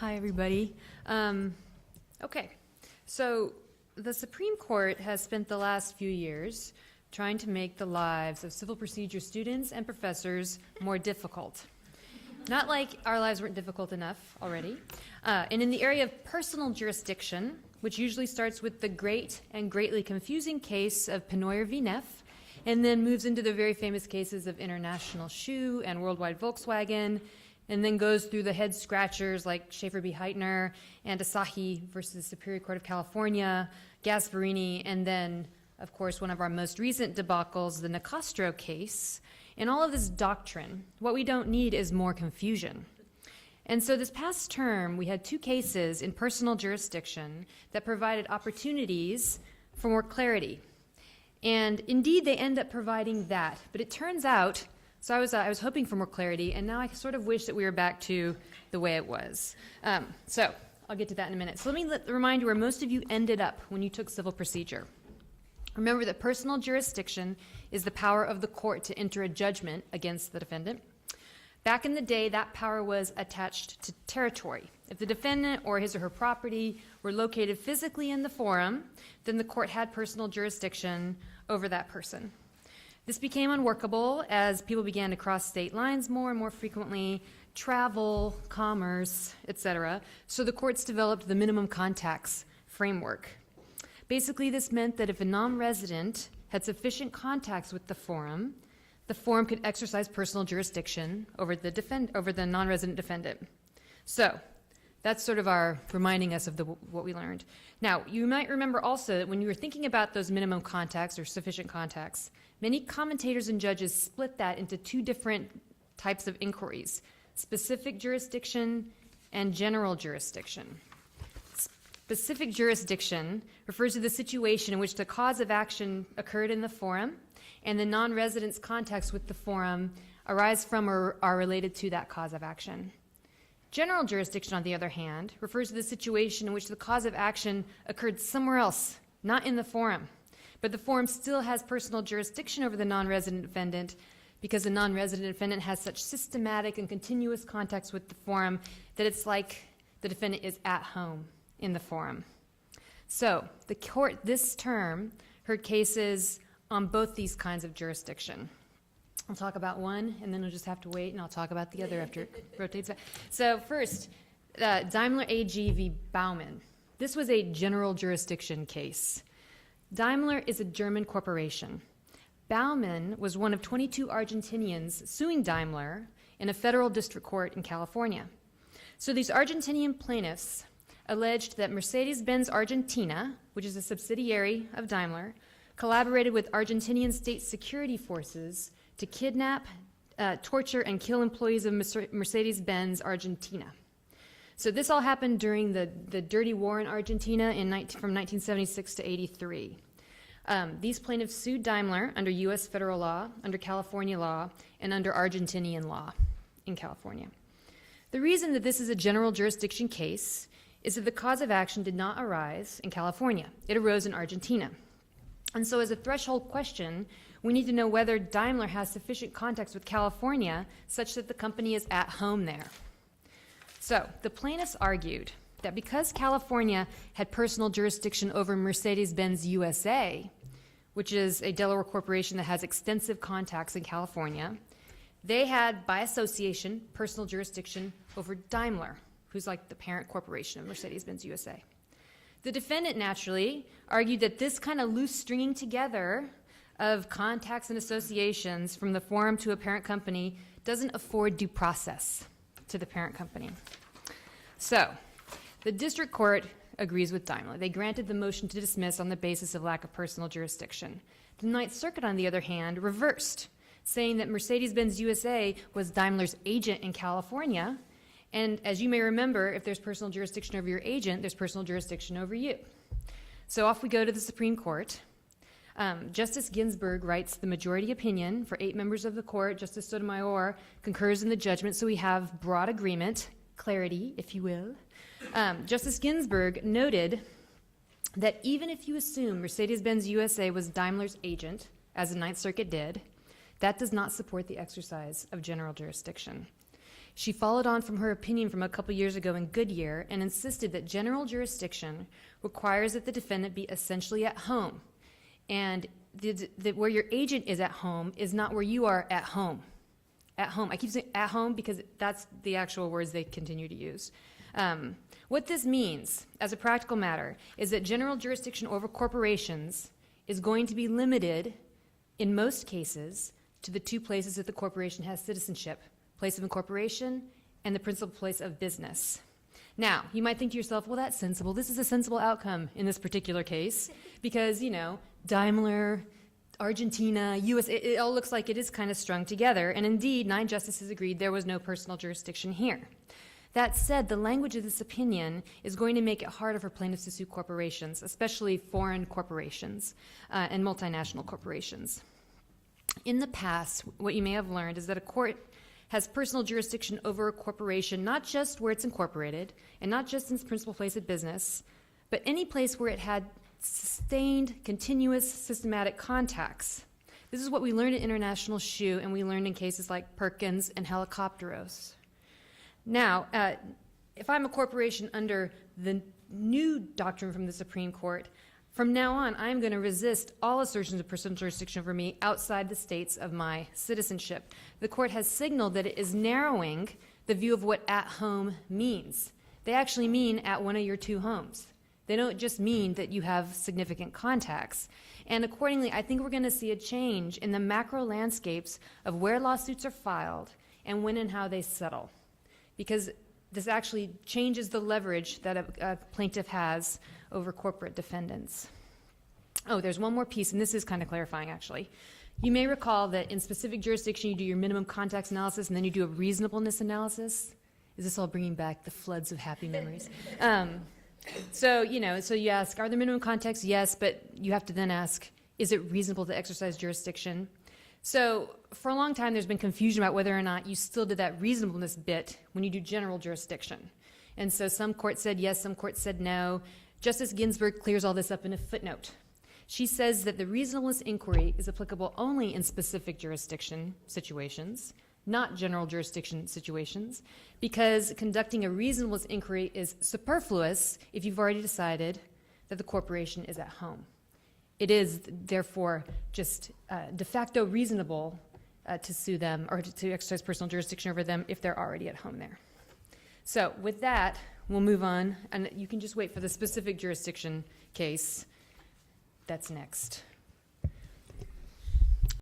Hi, everybody. Okay, so the Supreme Court has spent the last few years trying to make the lives of civil procedure students and professors more difficult. Not like our lives weren't difficult enough already. And in the area of personal jurisdiction, which usually starts with the great and greatly confusing case of Pennoyer v. Neff, and then moves into the very famous cases of International Shoe and Worldwide Volkswagen, and then goes through the head scratchers like Schaefer v. Heitner and Asahi versus Superior Court of California, Gasparini, and then, of course, one of our most recent debacles, the Nicastro case. In all of this doctrine, what we don't need is more confusion. And so this past term, we had two cases in personal jurisdiction that provided opportunities for more clarity. And indeed, they end up providing that. But it turns out, so I was hoping for more clarity, and now I sort of wish that we were back to the way it was. So I'll get to that in a minute. So let me remind you where most of you ended up when you took civil procedure. Remember that personal jurisdiction is the power of the court to enter a judgment against the defendant. Back in the day, that power was attached to territory. If the defendant or his or her property were located physically in the forum, then the court had personal jurisdiction over that person. This became unworkable as people began to cross state lines more and more frequently, travel, commerce, etc. So the courts developed the minimum contacts framework. Basically, this meant that if a non-resident had sufficient contacts with the forum could exercise personal jurisdiction over the non-resident defendant. So that's sort of our reminding us of what we learned. Now, you might remember also that when you were thinking about those minimum contacts or sufficient contacts, many commentators and judges split that into two different types of inquiries: specific jurisdiction and general jurisdiction. Specific jurisdiction refers to the situation in which the cause of action occurred in the forum and the non-resident's contacts with the forum arise from or are related to that cause of action. General jurisdiction, on the other hand, refers to the situation in which the cause of action occurred somewhere else, not in the forum, but the forum still has personal jurisdiction over the non-resident defendant because the non-resident defendant has such systematic and continuous contacts with the forum that it's like the defendant is at home in the forum. So the court this term heard cases on both these kinds of jurisdiction. I'll talk about one, and then we'll just have to wait, and I'll talk about the other after it rotates back. So first, Daimler Ag V Baumann. This was a general jurisdiction case. Daimler is a German corporation. Bauman was one of 22 Argentinians suing Daimler in a federal district court in California. So these Argentinian plaintiffs alleged that Mercedes-Benz Argentina, which is a subsidiary of Daimler, collaborated with Argentinian state security forces to kidnap, torture, and kill employees of Mercedes-Benz Argentina. So this all happened during the dirty war in Argentina from 1976 to 83. These plaintiffs sued Daimler under U.S. federal law, under California law, and under Argentinian law in California. The reason that this is a general jurisdiction case is that the cause of action did not arise in California. It arose in Argentina. And so as a threshold question, we need to know whether Daimler has sufficient contacts with California such that the company is at home there. So the plaintiffs argued that because California had personal jurisdiction over Mercedes-Benz USA, which is a Delaware corporation that has extensive contacts in California, they had, by association, personal jurisdiction over Daimler, who's like the parent corporation of Mercedes-Benz USA. The defendant, naturally, argued that this kind of loose stringing together of contacts and associations from the forum to a parent company doesn't afford due process to the parent company. So the district court agrees with Daimler. They granted the motion to dismiss on the basis of lack of personal jurisdiction. The Ninth Circuit, on the other hand, reversed, saying that Mercedes-Benz USA was Daimler's agent in California. And as you may remember, if there's personal jurisdiction over your agent, there's personal jurisdiction over you. So off we go to the Supreme Court. Justice Ginsburg writes the majority opinion for 8 members of the court. Justice Sotomayor concurs in the judgment, so we have broad agreement, clarity, if you will. Justice Ginsburg noted that even if you assume Mercedes-Benz USA was Daimler's agent, as the Ninth Circuit did, that does not support the exercise of general jurisdiction. She followed on from her opinion from a couple years ago in Goodyear and insisted that general jurisdiction requires that the defendant be essentially at home, and that where your agent is at home is not where you are at home. At home. I keep saying at home because that's the actual words they continue to use. What this means, as a practical matter, is that general jurisdiction over corporations is going to be limited, in most cases, to the two places that the corporation has citizenship: place of incorporation and the principal place of business. Now, you might think to yourself, well, that's sensible. This is a sensible outcome in this particular case because, Daimler, Argentina, US, it all looks like it is kind of strung together. And indeed, 9 justices agreed there was no personal jurisdiction here. That said, the language of this opinion is going to make it harder for plaintiffs to sue corporations, especially foreign corporations and multinational corporations. In the past, what you may have learned is that a court has personal jurisdiction over a corporation, not just where it's incorporated and not just in its principal place of business, but any place where it had sustained, continuous, systematic contacts. This is what we learned in International Shoe, and we learned in cases like Perkins and Helicopteros. Now, if I'm a corporation under the new doctrine from the Supreme Court, from now on, I'm going to resist all assertions of personal jurisdiction over me outside the states of my citizenship. The court has signaled that it is narrowing the view of what at home means. They actually mean at one of your 2 homes. They don't just mean that you have significant contacts. And accordingly, I think we're going to see a change in the macro landscapes of where lawsuits are filed and when and how they settle, because this actually changes the leverage that a plaintiff has over corporate defendants. Oh, there's one more piece, and this is kind of clarifying, actually. You may recall that in specific jurisdiction, you do your minimum contacts analysis, and then you do a reasonableness analysis. Is this all bringing back the floods of happy memories? So you ask, are there minimum contacts? Yes, but you have to then ask, is it reasonable to exercise jurisdiction? So for a long time, there's been confusion about whether or not you still did that reasonableness bit when you do general jurisdiction. And so some courts said yes, some courts said no. Justice Ginsburg clears all this up in a footnote. She says that the reasonableness inquiry is applicable only in specific jurisdiction situations, not general jurisdiction situations, because conducting a reasonableness inquiry is superfluous if you've already decided that the corporation is at home. It is, therefore, just de facto reasonable to sue them or to exercise personal jurisdiction over them if they're already at home there. So with that, we'll move on, and you can just wait for the specific jurisdiction case that's next.